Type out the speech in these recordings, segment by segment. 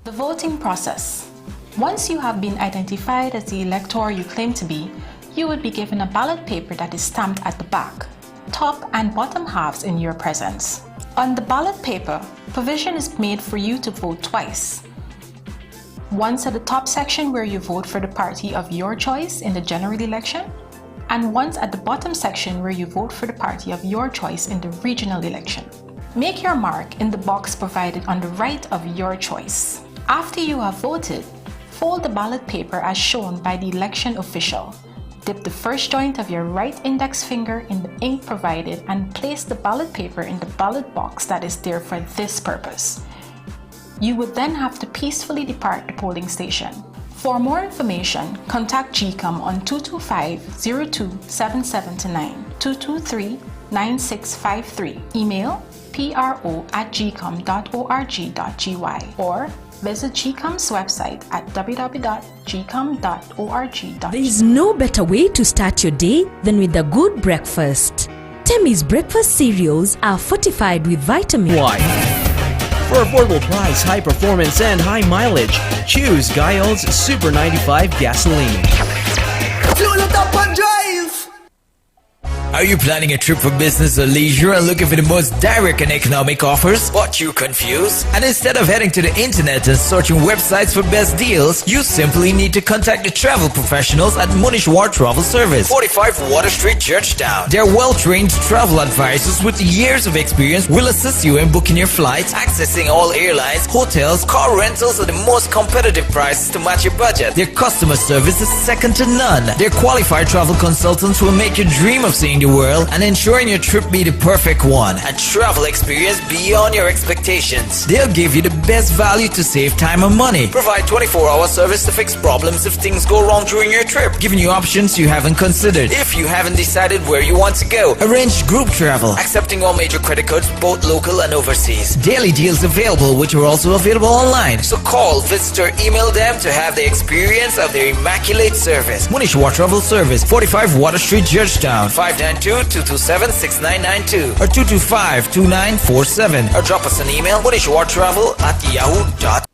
The voting process. Once you have been identified as the elector you claim to be, you would be given a ballot paper that is stamped at the back, top and bottom halves in your presence. On the ballot paper, provision is made for you to vote twice. Once at the top section where you vote for the party of your choice in the general election, and once at the bottom section where you vote for the party of your choice in the regional election. Make your mark in the box provided on the right of your choice. After you have voted, fold the ballot paper as shown by the election official. Dip the first joint of your right index finger in the ink provided and place the ballot paper in the ballot box that is there for this purpose. You would then have to peacefully depart the polling station. For more information, contact GCOM on 225-02-7729, 223-9653, email pro@gcom.org.gy or visit GCOM's website at www.gcom.org.gy. There is no better way to start your day than with a good breakfast. Temi's breakfast cereals are fortified with vitamin. Why? For affordable price, high performance, and high mileage, choose Guyana's Super 95 gasoline. Are you planning a trip for business or leisure and looking for the most direct and economic offers, but you're confused? And instead of heading to the internet and searching websites for best deals, you simply need to contact the travel professionals at Munishwar Travel Service, 45 Water Street, Georgetown. Their well-trained travel advisors with years of experience will assist you in booking your flights, accessing all airlines, hotels, car rentals at the most competitive prices to match your budget. Their customer service is second to none. Their qualified travel consultants will make you dream of seeing the world and ensuring your trip be the perfect one, a travel experience beyond your expectations. They'll give you the best value to save time and money. Provide 24-hour service to fix problems if things go wrong during your trip, giving you options you haven't considered. If you haven't decided where you want to go, arrange group travel, accepting all major credit cards, both local and overseas. Daily deals available, which are also available online. So call, visit, or email them to have the experience of their immaculate service. Munishwar Travel Service, 45 Water Street, Georgetown, 592-227-6992 or 225-2947, or drop us an email, munishwartravel@yahoo.com.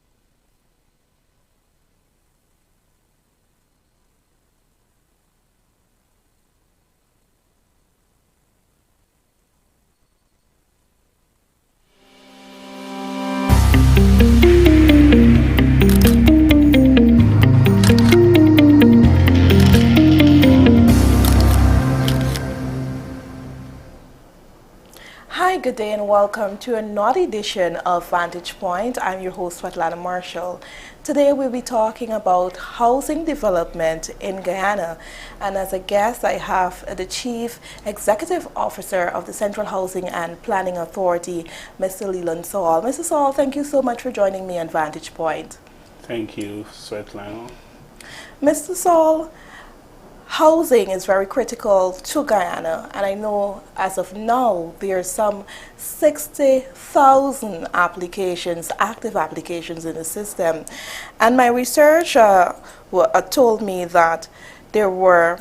Good day and welcome to another edition of Vantage Point. I'm your host, Lelon Marshall. Today we'll be talking about housing development in Guyana, and as a guest I have the Chief Executive Officer of the Central Housing and Planning Authority, Mr. Lelon Saul. Mr. Saul, thank you so much for joining me on Vantage Point. Thank you, Svetlana. Mr. Saul, housing is very critical to Guyana, and I know as of now there are some 60,000 applications, active applications in the system. And my research told me that there were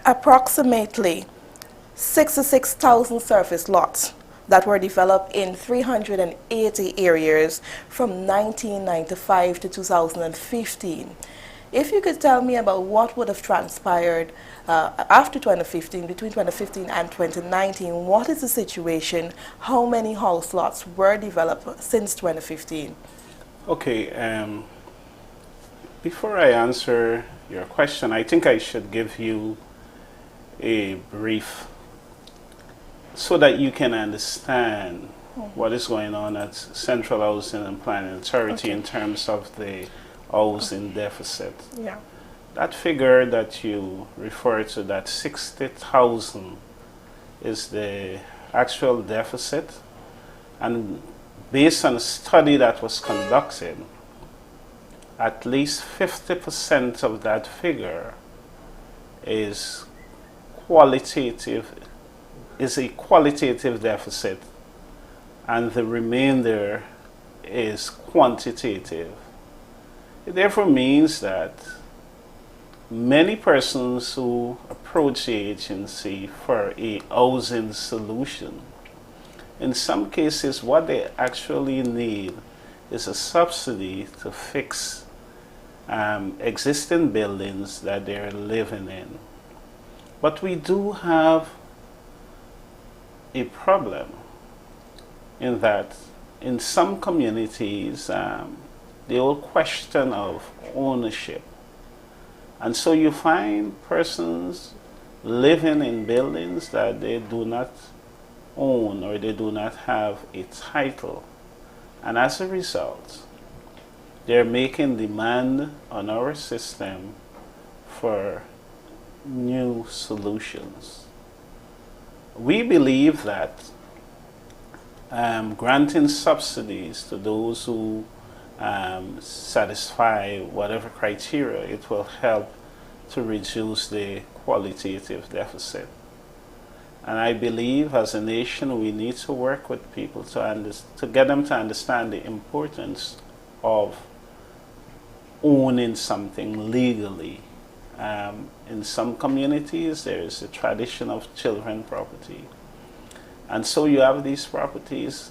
approximately 66,000 surface lots that were developed in 380 areas from 1995 to 2015. If you could tell me about what would have transpired after 2015, between 2015 and 2019, what is the situation? How many house lots were developed since 2015? Okay, before I answer your question, I think I should give you a brief so that you can understand what is going on at Central Housing and Planning Authority in terms of the housing deficit. Yeah. That figure that you refer to, that 60,000, is the actual deficit, and based on a study that was conducted, at least 50% of that figure is a qualitative deficit, and the remainder is quantitative. It therefore means that many persons who approach the agency for a housing solution, in some cases what they actually need is a subsidy to fix existing buildings that they're living in. But we do have a problem in that in some communities, the old question of ownership. And so you find persons living in buildings that they do not own or they do not have a title. And as a result, they're making demand on our system for new solutions. We believe that granting subsidies to those who satisfy whatever criteria, it will help to reduce the qualitative deficit. And I believe as a nation we need to work with people to get them to understand the importance of owning something legally. In some communities there is a tradition of children property. And so you have these properties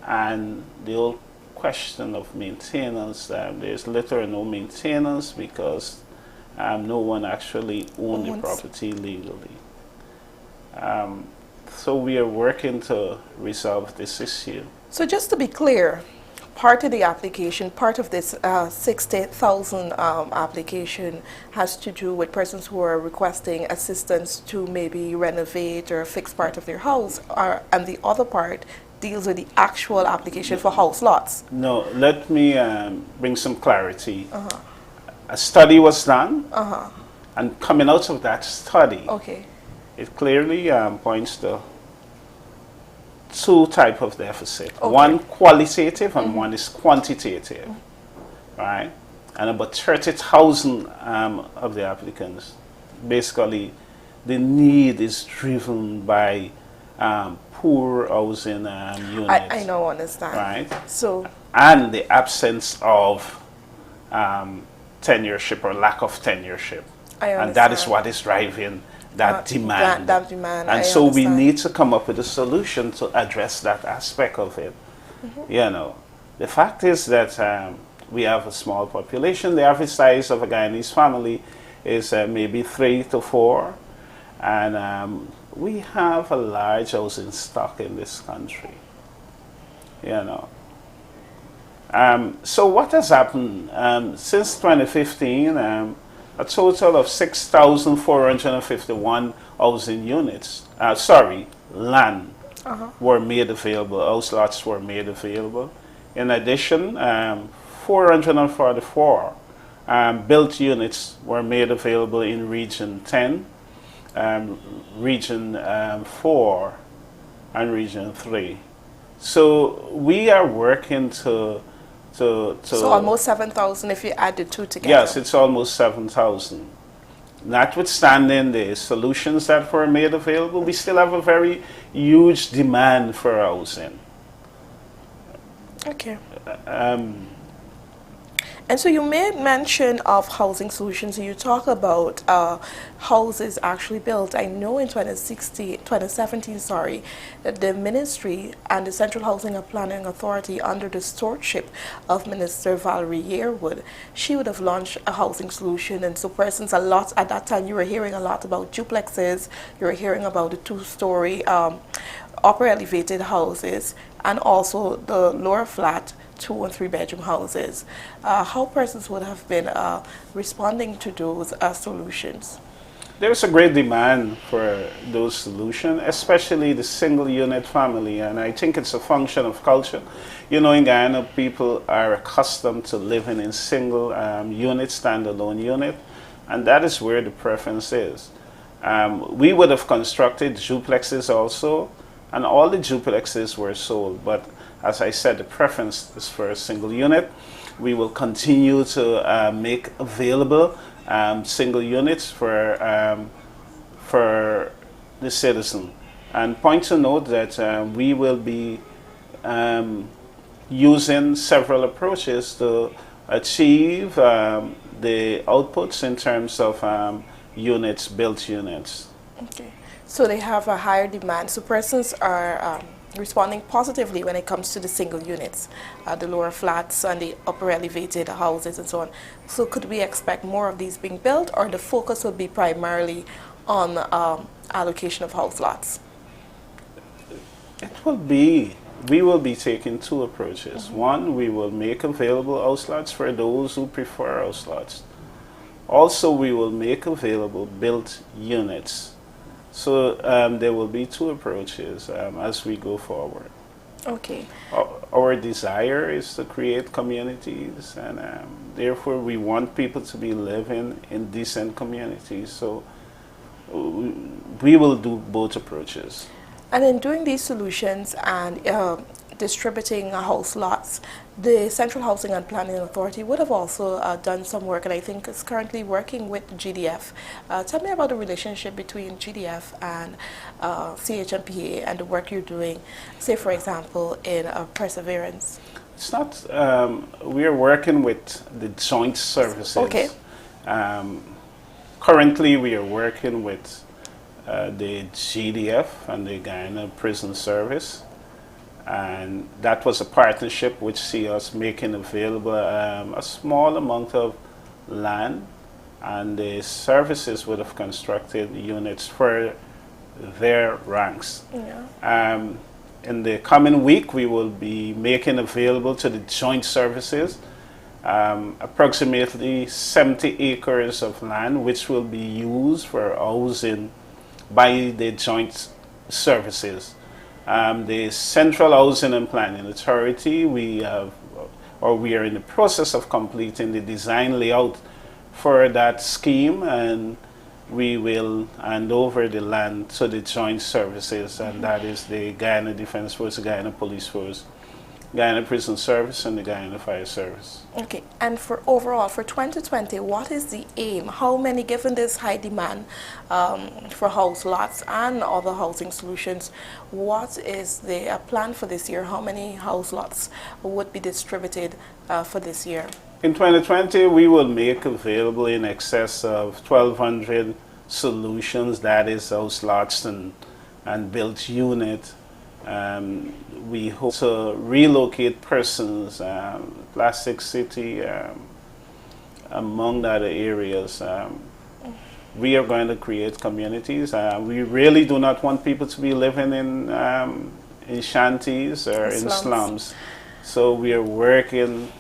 and the old question of maintenance, there's little or no maintenance because no one actually owns the property legally. So we are working to resolve this issue. So just to be clear, part of the application, part of this 60,000 application has to do with persons who are requesting assistance to maybe renovate or fix part of their house, and the other part deals with the actual application for house lots. No, let me bring some clarity. A study was done, and coming out of that study, it clearly points to two types of deficit. One qualitative and one is quantitative, right? And about 30,000 of the applicants, basically, the need is driven by poor housing units. I know, understand. Right? So, and the absence of tenureship or lack of tenureship. And that is what is driving that demand. That demand. And so we need to come up with a solution to address that aspect of it. You know, the fact is that we have a small population. The average size of a Guyanese family is maybe 3 to 4. And we have a large housing stock in this country. You know. So what has happened? Since 2015, a total of 6,451 housing units, land were made available, house lots were made available. In addition, 444 built units were made available in Region 10, Region 4, and Region 3. So we are working to so almost 7,000 if you add the two together. Yes, it's almost 7,000. Notwithstanding the solutions that were made available, we still have a very huge demand for housing. Okay. And so you made mention of housing solutions. You talk about houses actually built. I know in 2017, that the ministry and the Central Housing and Planning Authority, under the stewardship of Minister Valerie Yearwood, she would have launched a housing solution. And so persons at that time, you were hearing a lot about duplexes, you were hearing about the two-story upper elevated houses, and also the lower flat 2 and 3 bedroom houses. How persons would have been responding to those solutions? There's a great demand for those solutions, especially the single unit family, and I think it's a function of culture. You know, in Guyana, people are accustomed to living in single unit, standalone unit, and that is where the preference is. We would have constructed duplexes also, and all the duplexes were sold, but as I said, the preference is for a single unit. We will continue to make available single units for the citizen. And point to note that we will be using several approaches to achieve the outputs in terms of units, built units. Okay. So they have a higher demand. So persons are responding positively when it comes to the single units, the lower flats and the upper elevated houses and so on. So could we expect more of these being built, or the focus would be primarily on allocation of house lots? We will be taking two approaches. One, we will make available house lots for those who prefer house lots. Also, we will make available built units. So there will be two approaches as we go forward. Okay. Our desire is to create communities, and therefore we want people to be living in decent communities. So we will do both approaches. And in doing these solutions and distributing house lots, the Central Housing and Planning Authority would have also done some work, and I think is currently working with GDF. Tell me about the relationship between GDF and CH&PA and the work you're doing, say for example, in Perseverance. It's not, we are working with the joint services. Okay. Currently we are working with the GDF and the Guyana Prison Service, and that was a partnership which see us making available a small amount of land, and the services would have constructed units for their ranks. Yeah. In the coming week we will be making available to the joint services approximately 70 acres of land which will be used for housing by the joint services. The Central Housing and Planning Authority, we are in the process of completing the design layout for that scheme, and we will hand over the land to the joint services, and that is the Guyana Defense Force, the Guyana Police Force, Guyana Prison Service, and the Guyana Fire Service. Okay, and for overall, for 2020, what is the aim? How many, given this high demand for house lots and other housing solutions, what is the plan for this year? How many house lots would be distributed for this year? In 2020, we will make available in excess of 1,200 solutions, that is house lots and built unit. We hope to relocate persons, Plastic City, among other areas. We are going to create communities. We really do not want people to be living in shanties or in slums. So we are working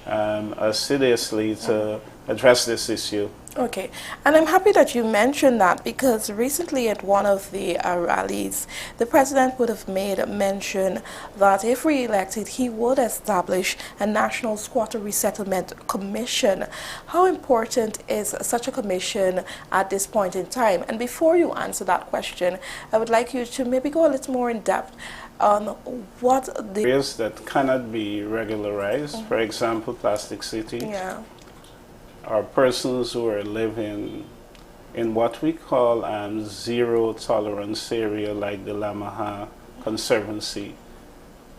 assiduously to address this issue. Okay, and I'm happy that you mentioned that, because recently at one of the rallies, the president would have made mention that if re-elected, he would establish a National Squatter Resettlement Commission. How important is such a commission at this point in time? And before you answer that question, I would like you to maybe go a little more in depth on what the areas that cannot be regularized, for example, Plastic City. Yeah. Are persons who are living in what we call zero tolerance area, like the Lamaha Conservancy.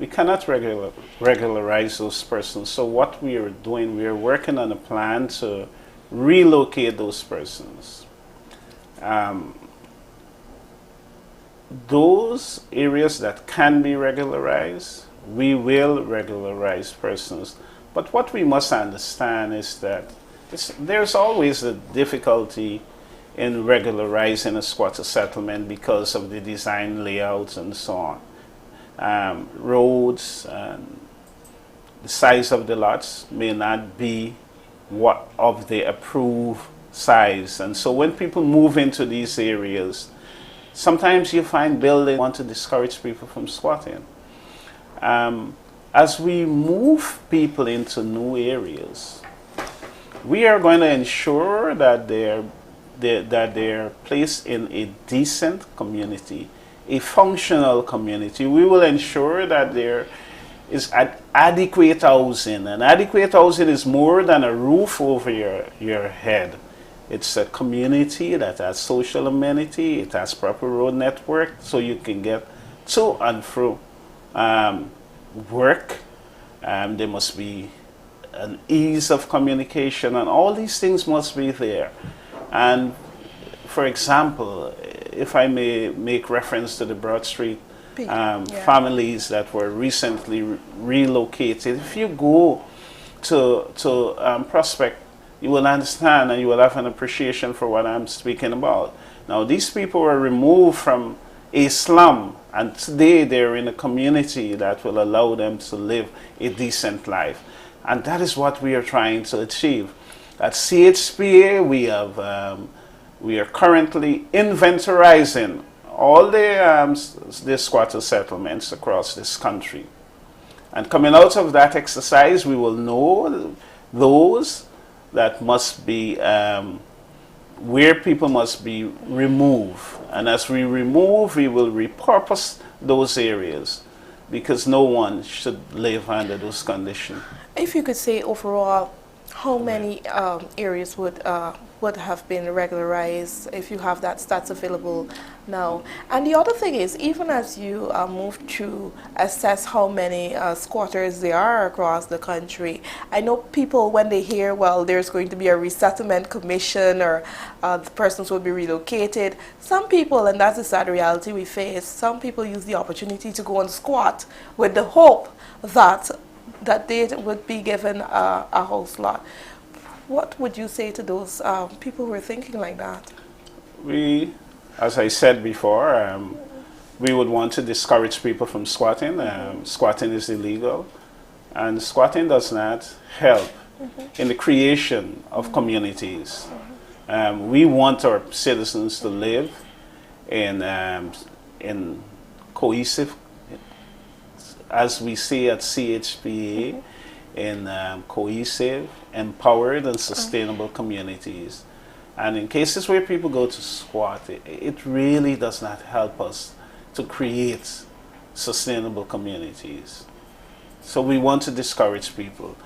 We cannot regularize those persons. So what we are doing, we are working on a plan to relocate those persons. Those areas that can be regularized, we will regularize persons. But what we must understand is that there's always a difficulty in regularizing a squatter settlement because of the design layouts and so on. Roads and the size of the lots may not be what of the approved size, and so when people move into these areas, sometimes you find buildings want to discourage people from squatting. As we move people into new areas, we are going to ensure that they're placed in a decent community, a functional community. We will ensure that there is adequate housing. And adequate housing is more than a roof over your head. It's a community that has social amenity, it has proper road network, so you can get to and fro work. There must be an ease of communication, and all these things must be there. And for example, if I may make reference to the Broad Street families that were recently relocated. If you go to Prospect, you will understand and you will have an appreciation for what I'm speaking about. Now, these people were removed from a slum, and today they're in a community that will allow them to live a decent life. And that is what we are trying to achieve. At CH&PA, we are currently inventorizing all the squatter settlements across this country. And coming out of that exercise, we will know those that must be, where people must be removed. And as we remove, we will repurpose those areas because no one should live under those conditions. If you could say overall, how many areas would have been regularized, if you have that stats available now? And the other thing is, even as you move to assess how many squatters there are across the country, I know people, when they hear, well, there's going to be a resettlement commission or the persons will be relocated, some people, and that's the sad reality we face, some people use the opportunity to go and squat with the hope that they would be given a house lot. What would you say to those people who are thinking like that? We, as I said before, we would want to discourage people from squatting. Squatting is illegal, and squatting does not help in the creation of communities. We want our citizens to live in cohesive, as we say at CH&PA, in cohesive, empowered, and sustainable communities. And in cases where people go to squat, it really does not help us to create sustainable communities. So we want to discourage people.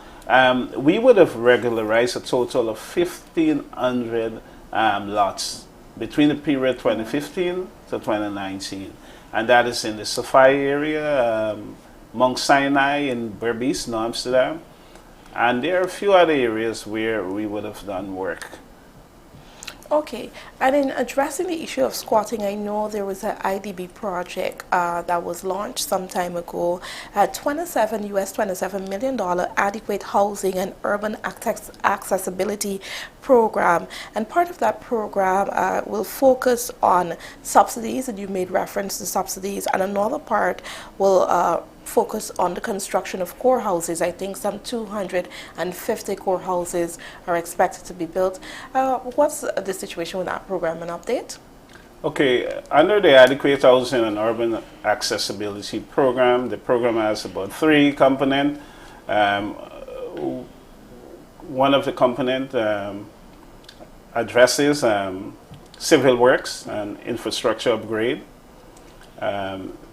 We would have regularized a total of 1,500 lots between the period 2015 to 2019. And that is in the Sophia area, Mount Sinai in Berbice, New Amsterdam. And there are a few other areas where we would have done work. Okay, and in addressing the issue of squatting, I know there was an IDB project that was launched some time ago, a $27 million adequate housing and urban accessibility program. And part of that program will focus on subsidies, and you made reference to subsidies, and another part will focus on the construction of core houses. I think some 250 core houses are expected to be built. What's the situation with that program? An update? Okay, under the Adequate Housing and Urban Accessibility Program, the program has about 3 components. One of the components addresses civil works and infrastructure upgrade.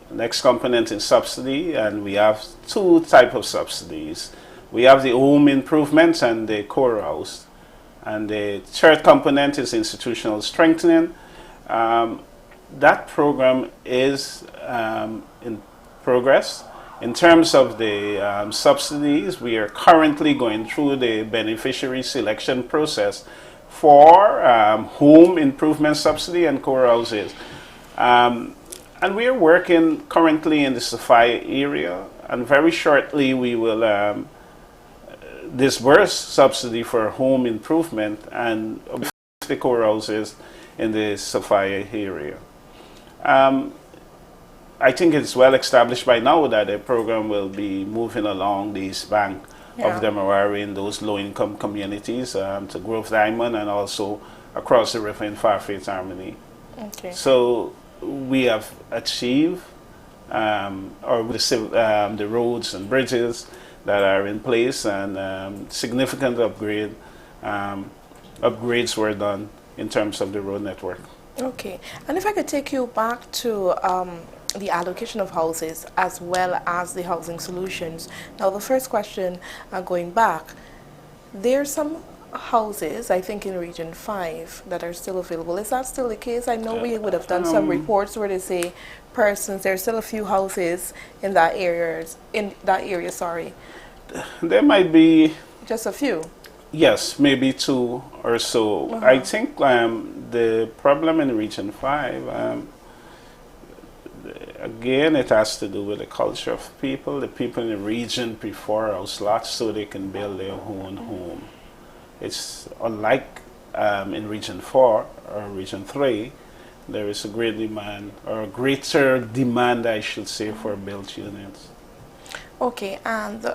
Next component is subsidy, and we have 2 types of subsidies. We have the home improvements and the core house. And the third component is institutional strengthening. That program is in progress. In terms of the subsidies, we are currently going through the beneficiary selection process for home improvement subsidy and core houses. And we are working currently in the Sophia area, and very shortly we will disburse subsidy for home improvement and the core houses in the Sophia area. I think it's well established by now that the program will be moving along the east bank of the Demerara in those low-income communities to Grove Diamond and also across the river in Farfaith Harmony. Okay. So we have achieved the roads and bridges that are in place, and significant upgrades were done in terms of the road network. Okay, and if I could take you back to the allocation of houses as well as the housing solutions. Now, the first question, going back, there's some houses, I think in Region 5, that are still available. Is that still the case? I know we would have done some reports where they say persons, there's still a few houses in that area, sorry. There might be just a few. Yes, maybe 2 or so. I think the problem in Region 5, again, it has to do with the culture of people. The people in the region prefer house lots so they can build their own home. It's unlike in Region 4 or Region 3, there is a great demand, or a greater demand, I should say, for built units. Okay, and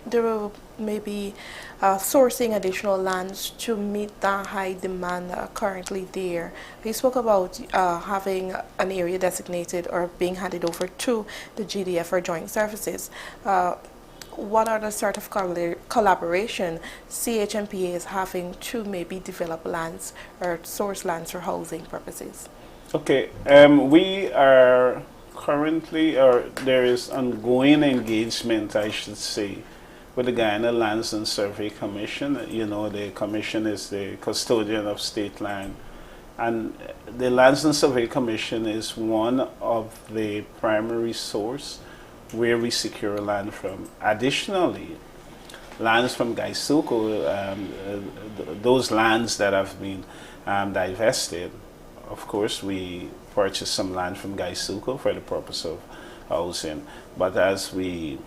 there will maybe sourcing additional lands to meet the high demand currently there. We spoke about having an area designated or being handed over to the GDF for joint services. What are the sort of collaboration CH&PA is having to maybe develop lands or source lands for housing purposes? Okay, we are currently, or there is ongoing engagement, I should say, with the Guyana Lands and Survey Commission. You know, the commission is the custodian of state land. And the Lands and Survey Commission is one of the primary source where we secure land from. Additionally, lands from Gaisuko, those lands that have been divested, of course, we purchase some land from Gaisuko for the purpose of housing. But as we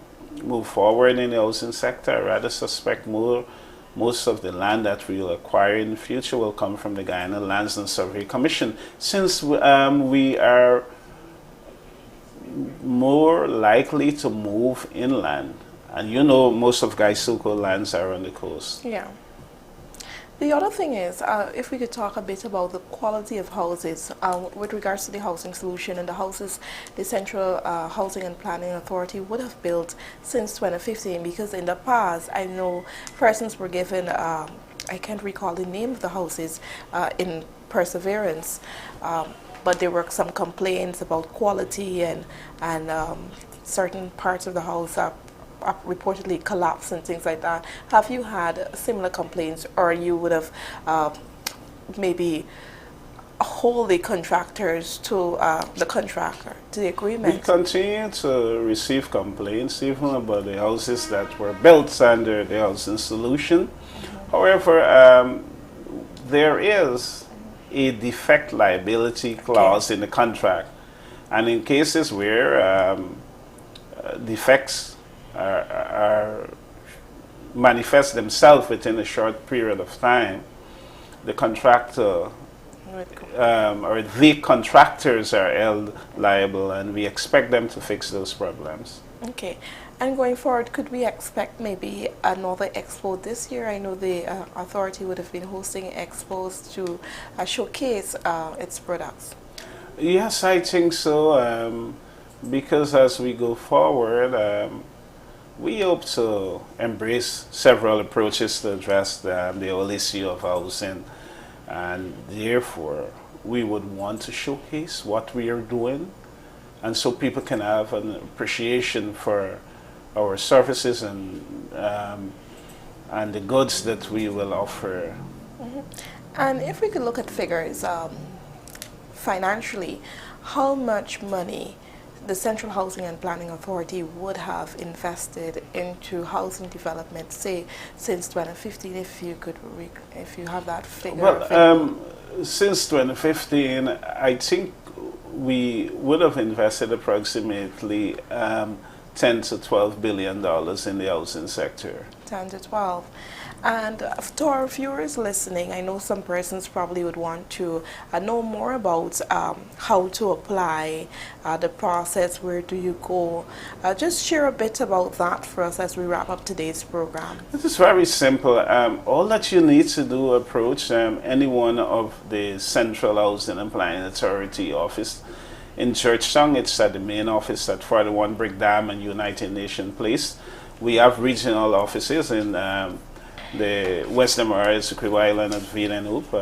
move forward in the housing sector, I rather suspect most of the land that we will acquire in the future will come from the Guyana Lands and Survey Commission, since we are more likely to move inland. And you know, most of Gaisuko lands are on the coast. Yeah. The other thing is, if we could talk a bit about the quality of houses with regards to the housing solution and the houses the Central Housing and Planning Authority would have built since 2015, because in the past I know persons were given, I can't recall the name of the houses in Perseverance, but there were some complaints about quality and certain parts of the house reportedly collapsed and things like that. Have you had similar complaints, or you would have maybe hold the contractors to the contractor, to the agreement? We continue to receive complaints even about the houses that were built under the housing solution. However, there is a defect liability clause in the contract, and in cases where defects are manifest themselves within a short period of time, the contractor or the contractors are held liable, and we expect them to fix those problems. Okay. And going forward, could we expect maybe another expo this year? I know the authority would have been hosting expos to showcase its products. Yes, I think so, because as we go forward, we hope to embrace several approaches to address the whole issue of housing, and therefore we would want to showcase what we are doing, and so people can have an appreciation for our services and the goods that we will offer. Mm-hmm. And if we could look at figures financially, how much money the Central Housing and Planning Authority would have invested into housing development, say, since 2015, if you could, if you have that figure? Well, since 2015, I think we would have invested approximately 10 to 12 billion dollars in the housing sector. 10 to 12. And to our viewers listening, I know some persons probably would want to know more about how to apply, the process, where do you go. Just share a bit about that for us as we wrap up today's program. It is very simple. All that you need to do, approach any one of the Central Housing and Planning Authority office. In Georgetown, it's at the main office at 41 Brick Dam and United Nations Place. We have regional offices in the Western Marais, Crew Island, and Villeneuve,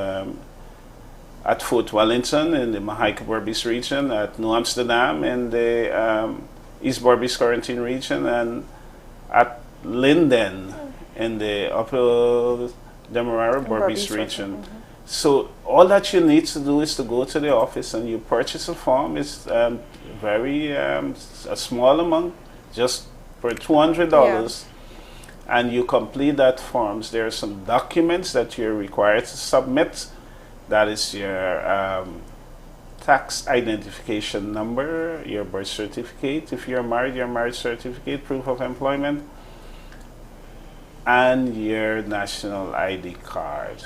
at Fort Wellington in the Mahaica-Berbice region, at New Amsterdam in the East Berbice Quarantine region, and at Linden in the Upper Demerara Berbice region. Mm-hmm. So all that you need to do is to go to the office and you purchase a form. It's very a small amount, just for $200. Yeah. And you complete that forms. There are some documents that you're required to submit. That is your tax identification number, your birth certificate. If you're married, your marriage certificate, proof of employment, and your national ID card.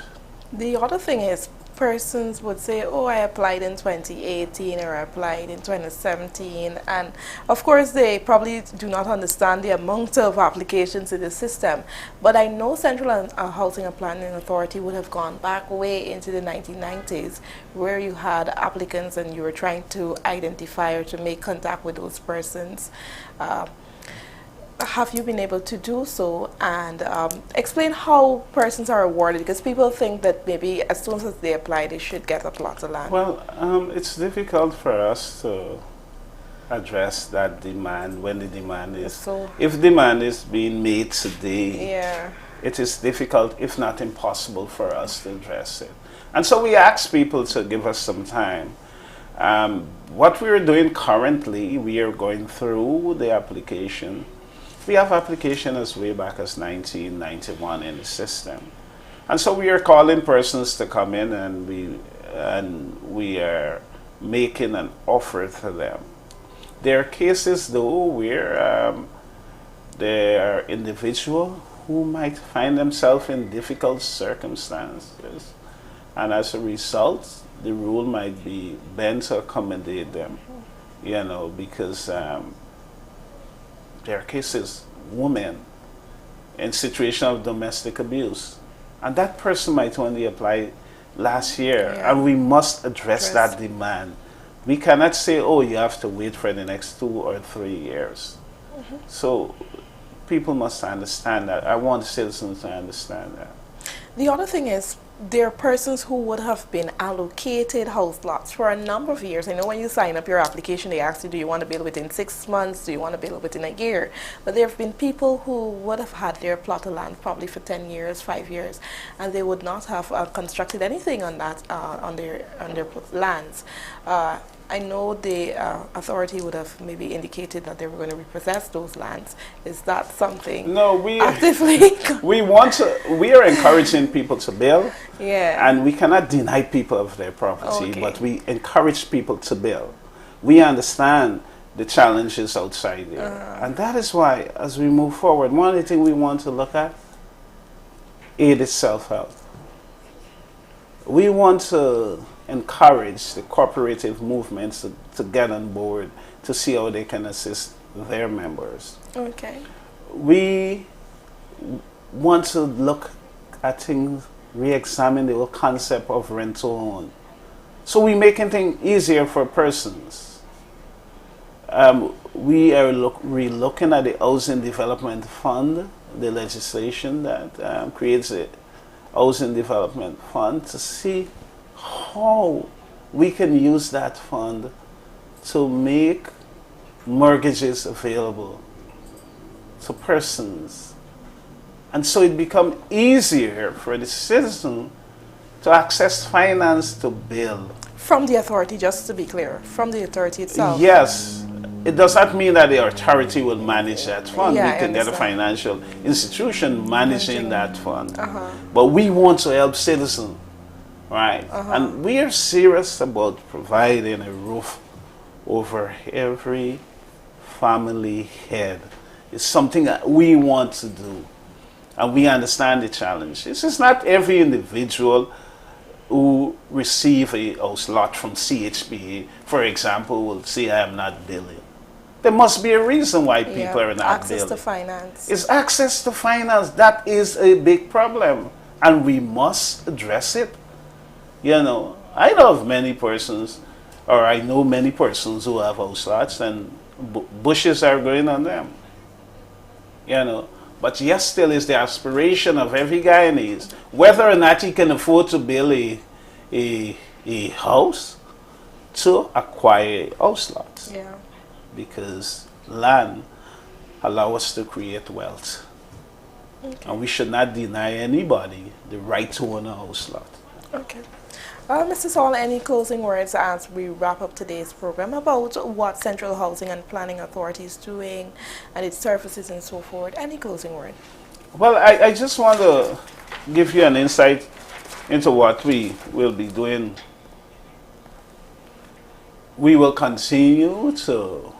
The other thing is, persons would say, oh, I applied in 2018 or I applied in 2017, and of course they probably do not understand the amount of applications in the system. But I know Central Housing and Planning Authority would have gone back way into the 1990s, where you had applicants and you were trying to identify or to make contact with those persons. Have you been able to do so, and explain how persons are awarded? Because people think that maybe as soon as they apply, they should get a plot of land. Well, it's difficult for us to address that demand when the demand is. So, if demand is being made today, yeah, it is difficult, if not impossible, for us to address it. And so we ask people to give us some time. What we are doing currently, we are going through the application. We have application as way back as 1991 in the system. And so we are calling persons to come in, and we are making an offer to them. There are cases though where there are individuals who might find themselves in difficult circumstances, and as a result the rule might be bent to accommodate them, you know, because there are cases, women in situation of domestic abuse, and that person might only apply last year, yeah, and we must address that demand. We cannot say, oh, you have to wait for the next 2 or 3 years. So people must understand that. I want citizens to understand that. The other thing is, there are persons who would have been allocated house lots for a number of years. I know when you sign up your application, they ask you, do you want to build within 6 months? Do you want to build within a year? But there have been people who would have had their plot of land probably for 10 years, 5 years, and they would not have constructed anything on that, on their lands. I know the authority would have maybe indicated that they were going to repossess those lands. Is that something? No, we actively we want to. We are encouraging people to build. Yeah. And we cannot deny people of their property, Okay. but we encourage people to build. We understand the challenges outside there, and that is why, as we move forward, one of the things we want to look at is self-help. We want to encourage the cooperative movements to get on board to see how they can assist their members. Okay. We want to look at things, re-examine the whole concept of rental home. So we're making things easier for persons. We are looking at the Housing Development Fund, the legislation that creates a Housing Development Fund, to see how we can use that fund to make mortgages available to persons. And so it becomes easier for the citizen to access finance to build. From the authority, just to be clear, from the authority itself. Yes. It does not mean that the authority will manage that fund. Yeah, we can get a understand. financial institution managing that fund. But we want to help citizens, right? And we are serious about providing a roof over every family head. It's something that we want to do. And we understand the challenge. This is not every individual who receive a house lot from CH&PA, for example, will say, I am not building. There must be a reason why people are not access building. to finance. It's access to finance. That is a big problem. And we must address it. You know, I know of many persons, or I know many persons who have house lots and bushes are growing on them. You know, but yes, still is the aspiration of every Guyanese, whether or not he can afford to build a house, to acquire a house lot. Yeah. Because land allows us to create wealth. Okay. And we should not deny anybody the right to own a house lot. Okay. Mr. Saul, any closing words as we wrap up today's program about what Central Housing and Planning Authority is doing and its services and so forth? Any closing word? Well, I just want to give you an insight into what we will be doing we will continue to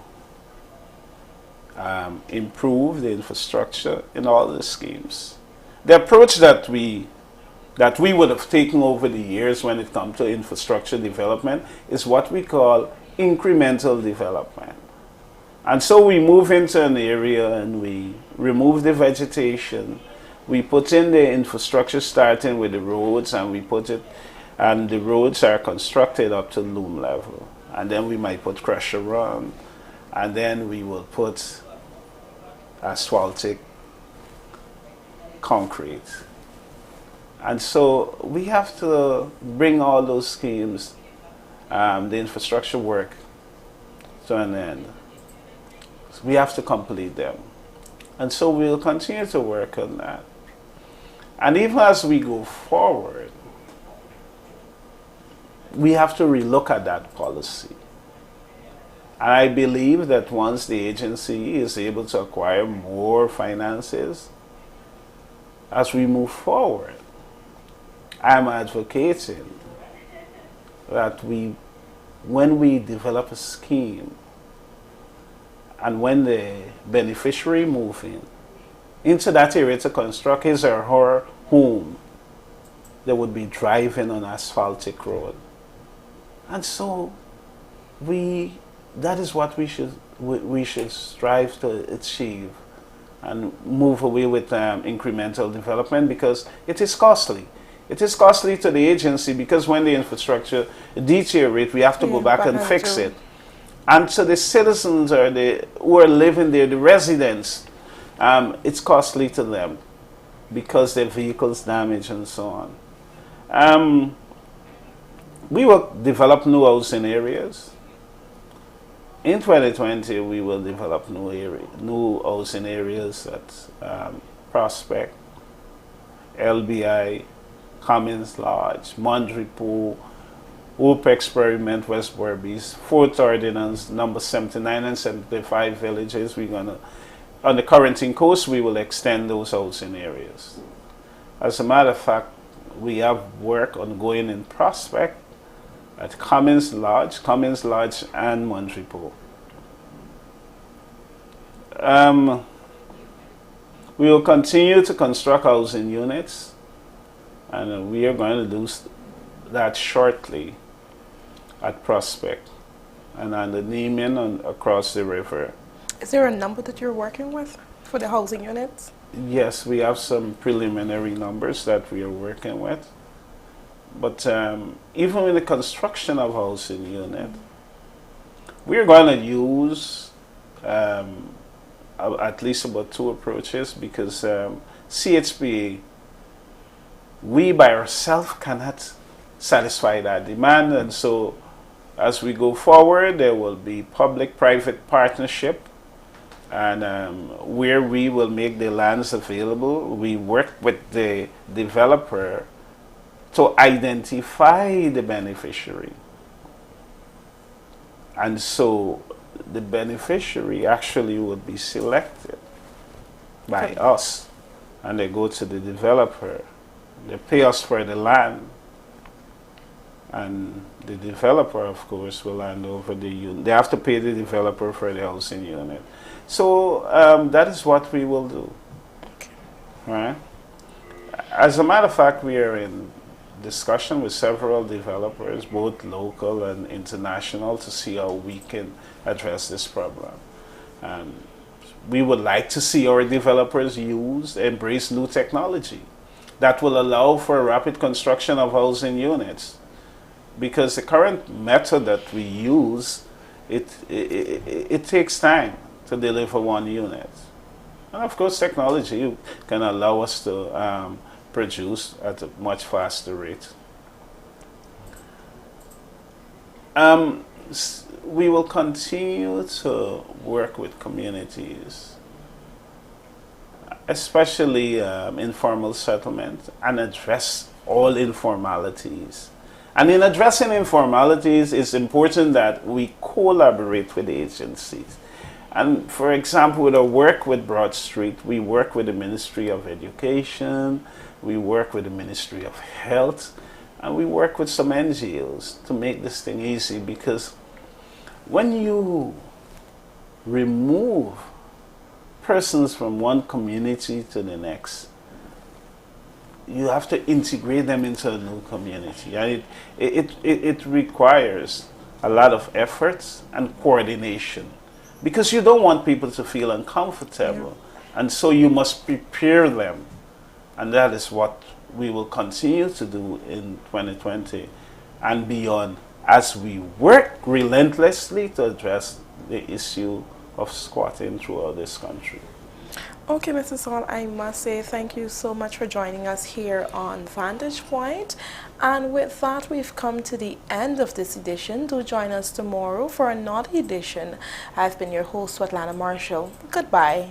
improve the infrastructure in all the schemes. The approach that we would have taken over the years when it comes to infrastructure development is what we call incremental development. And so we move into an area and we remove the vegetation, we put in the infrastructure starting with the roads, and and the roads are constructed up to loom level. And then we might put crusher run, and then we will put asphaltic concrete. And so we have to bring all those schemes, the infrastructure work, to an end. So we have to complete them. And so we'll continue to work on that. And even as we go forward, we have to relook at that policy. And I believe that once the agency is able to acquire more finances, as we move forward, I'm advocating that when we develop a scheme and when the beneficiary moves into that area to construct his or her home, they would be driving on asphaltic road. And so that is what we should strive to achieve and move away with incremental development, because it is costly. It is costly to the agency because when the infrastructure deteriorates, we have to go back and fix it. And to the citizens who are living there, the residents, it's costly to them because their vehicles damaged and so on. We will develop new housing areas. In 2020, we will develop new housing areas at Prospect, LBI, Cummins Lodge, Mondripo, Hope Experiment, West Berbice, Fourth Ordinance, number 79 and 75 villages. On the Corentyne coast, we will extend those housing areas. As a matter of fact, we have work ongoing in Prospect at Cummins Lodge and Mondripo. We will continue to construct housing units, and we are going to do that shortly at Prospect and on the Neiman across the river. Is there a number that you're working with for the housing units? Yes, we have some preliminary numbers that we are working with. But even with the construction of housing unit, we are going to use at least about two approaches, because CH&PA, we by ourselves cannot satisfy that demand. And so as we go forward, there will be public-private partnership, and where we will make the lands available. We work with the developer to identify the beneficiary. And so the beneficiary actually would be selected by us, and they go to the developer. They pay us for the land, and the developer, of course, will hand over the unit. They have to pay the developer for the housing unit. So that is what we will do. Okay. Right? As a matter of fact, we are in discussion with several developers, both local and international, to see how we can address this problem. And we would like to see our developers embrace new technology that will allow for rapid construction of housing units. Because the current method that we use, it takes time to deliver one unit. And of course, technology can allow us to produce at a much faster rate. We will continue to work with communities, especially informal settlement, and address all informalities. And in addressing informalities, it's important that we collaborate with agencies. And for example, with our work with Broad Street, we work with the Ministry of Education, we work with the Ministry of Health, and we work with some NGOs to make this thing easy, because when you remove persons from one community to the next, you have to integrate them into a new community. And it requires a lot of efforts and coordination, because you don't want people to feel uncomfortable. Yeah. And so you must prepare them. And that is what we will continue to do in 2020 and beyond, as we work relentlessly to address the issue of squatting throughout this country. Okay, Mr. Saul, I must say thank you so much for joining us here on Vantage Point. And with that, we've come to the end of this edition. Do join us tomorrow for another edition. I've been your host, Svetlana Marshall. Goodbye.